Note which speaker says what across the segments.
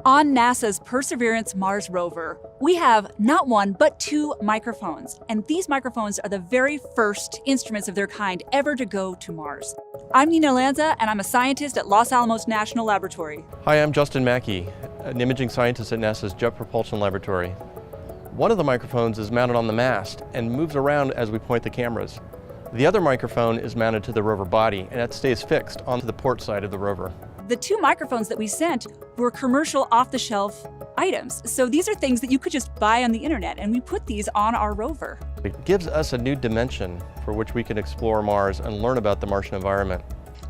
Speaker 1: On NASA's Perseverance Mars rover, we have not one, but two microphones. And these microphones are the very first instruments of their kind ever to go to Mars. I'm Nina Lanza, and I'm a scientist at Los Alamos National Laboratory.
Speaker 2: Hi, I'm Justin Mackey, an imaging scientist at NASA's Jet Propulsion Laboratory. One of the microphones is mounted on the mast and moves around as we point the cameras. The other microphone is mounted to the rover body, and it stays fixed onto the port side of the rover.
Speaker 1: The two microphones that we sent were commercial off-the-shelf items. So these are things that you could just buy on the internet, and we put these on our rover.
Speaker 2: It gives us a new dimension for which we can explore Mars and learn about the Martian environment.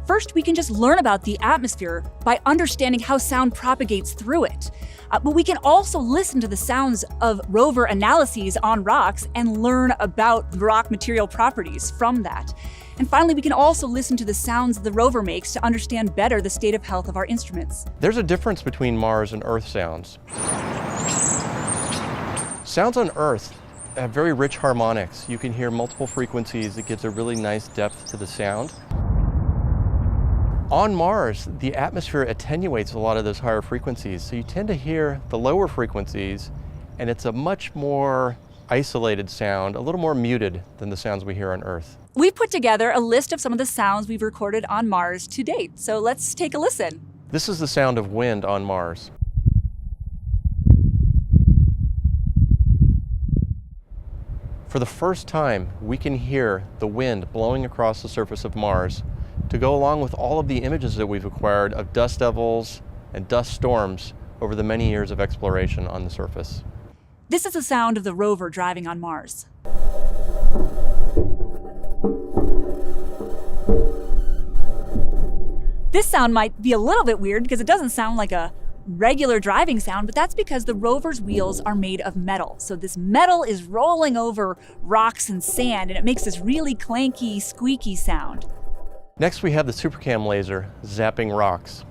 Speaker 1: First, we can just learn about the atmosphere by understanding how sound propagates through it. But we can also listen to the sounds of rover analyses on rocks and learn about rock material properties from that. And finally, we can also listen to the sounds the rover makes to understand better the state of health of our instruments.
Speaker 2: There's a difference between Mars and Earth sounds. Sounds on Earth have very rich harmonics. You can hear multiple frequencies. It gives a really nice depth to the sound. On Mars, the atmosphere attenuates a lot of those higher frequencies, so you tend to hear the lower frequencies, and it's a much more isolated sound, a little more muted than the sounds we hear on Earth.
Speaker 1: We've put together a list of some of the sounds we've recorded on Mars to date, so let's take a listen.
Speaker 2: This is the sound of wind on Mars. For the first time, we can hear the wind blowing across the surface of Mars to go along with all of the images that we've acquired of dust devils and dust storms over the many years of exploration on the surface.
Speaker 1: This is the sound of the rover driving on Mars. This sound might be a little bit weird because it doesn't sound like a regular driving sound, but that's because the rover's wheels are made of metal. So this metal is rolling over rocks and sand, and it makes this really clanky, squeaky sound.
Speaker 2: Next, we have the SuperCam laser zapping rocks.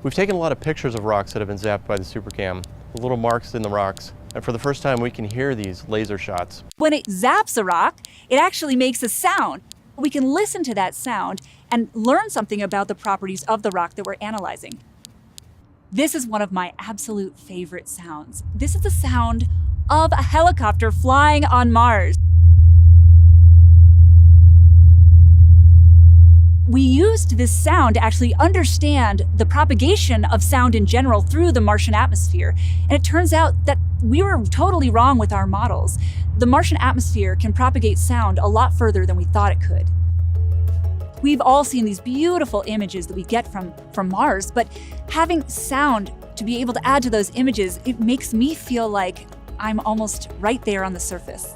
Speaker 2: We've taken a lot of pictures of rocks that have been zapped by the SuperCam, the little marks in the rocks, and for the first time we can hear these laser shots.
Speaker 1: When it zaps a rock, it actually makes a sound. We can listen to that sound and learn something about the properties of the rock that we're analyzing. This is one of my absolute favorite sounds. This is the sound of a helicopter flying on Mars. We used this sound to actually understand the propagation of sound in general through the Martian atmosphere. And it turns out that we were totally wrong with our models. The Martian atmosphere can propagate sound a lot further than we thought it could. We've all seen these beautiful images that we get from Mars, but having sound to be able to add to those images, it makes me feel like I'm almost right there on the surface.